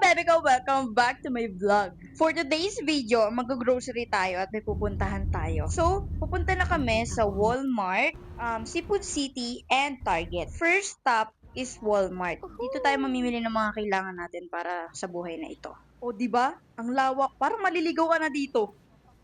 bebe ko, welcome back to my vlog. For today's video, mag-grocery tayo at may pupuntahan tayo. So, pupunta na kami sa Walmart, Seafood City, and Target. First stop is Walmart. Dito tayo mamimili ng mga kailangan natin para sa buhay na ito. O, di ba? Ang lawak. Parang maliligaw ka na dito.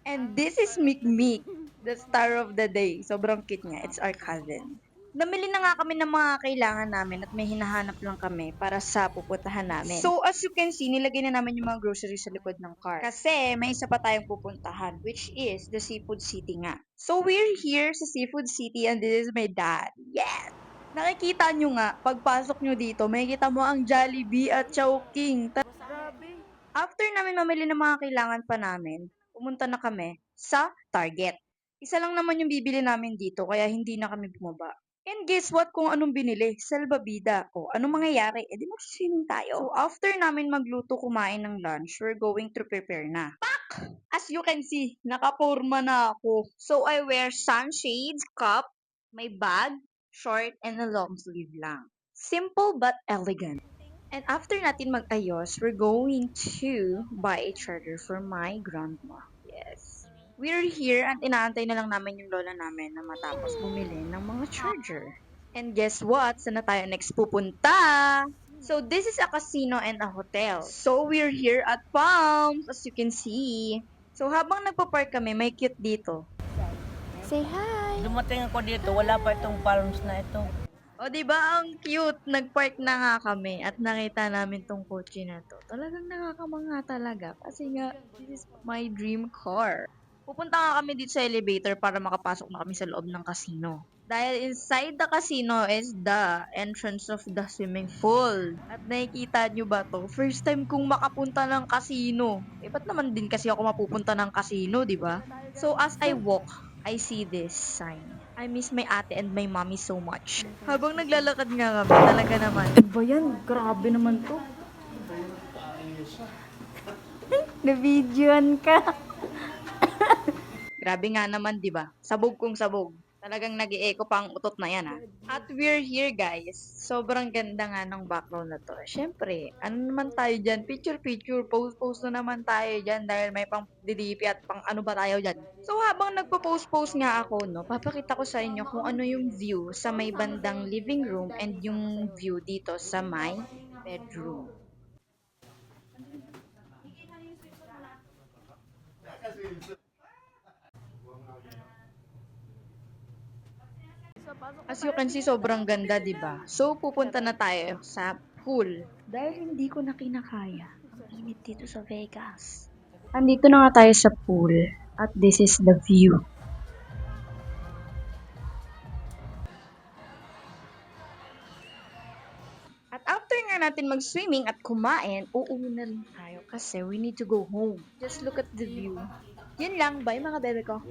And this is Mikmik, the star of the day. Sobrang cute niya. It's our cousin. Namili na nga kami ng mga kailangan namin at may hinahanap lang kami para sa pupuntahan namin. So, as you can see, nilagay na namin yung mga groceries sa likod ng car. Kasi, may isa pa tayong pupuntahan, which is the Seafood City nga. So, we're here sa Seafood City and this is my dad. Yes! Nakikita nyo nga, pagpasok nyo dito, makikita mo ang Jollibee at Chowking. Grabe! After namin mamili ng mga kailangan pa namin, pumunta na kami sa Target. Isa lang naman yung bibili namin dito, kaya hindi na kami bumaba. And guess what kung anong binili? Salbabida. O, anong mangyayari? E di mag-swimming tayo. So, after namin magluto kumain ng lunch, we're going to prepare na. Pak! As you can see, nakaporma na ako. So, I wear sunshades, cup, my bag, short, and a long sleeve lang. Simple but elegant. And after natin mag-ayos, we're going to buy a charger for my grandma. Yes. We're here at inaantay na lang namin yung lola namin na matapos bumili ng mga charger. And guess what? Saan na tayo next pupunta? So, this is a casino and a hotel. So, we're here at Palms, as you can see. So, habang nagpa-park kami, may cute dito. Say hi! Dumating ako dito, wala pa itong palms na ito. O, di ba ang cute? Nag-park na nga kami at nakita namin tong kotse na to. Talagang nakakamanga talaga kasi nga, this is my dream car. Pupunta nga kami dito sa elevator para makapasok na kami sa loob ng casino. Dahil inside the casino is the entrance of the swimming pool. At nakikita nyo ba to? First time kong makapunta ng casino. Eh, ba't naman din kasi ako mapupunta ng casino, di ba? So, as I walk, I see this sign. I miss my ate and my mommy so much. Habang naglalakad nga kami, talaga naman. Iba yan, grabe naman to. Na-videoan ka. Grabe nga naman, di ba? Sabog kong sabog. Talagang nag-i-echo pa ang utot na yan, ha? At we're here, guys. Sobrang ganda nga ng background na to. Siyempre, ano naman tayo dyan? Picture-picture, post-post na naman tayo dyan dahil may pang DDP at pang ano ba tayo dyan. So, habang nagpo-post-post nga ako, no, papakita ko sa inyo kung ano yung view sa may bandang living room and yung view dito sa my bedroom. As you can see, sobrang ganda, di ba? So, pupunta na tayo sa pool. Dahil hindi ko na kinakaya. Ang init dito sa Vegas. Andito na nga tayo sa pool. At this is the view. At after nga natin mag-swimming at kumain, uuwi na lang tayo kasi we need to go home. Just look at the view. Yun lang. Bye mga bebe ko.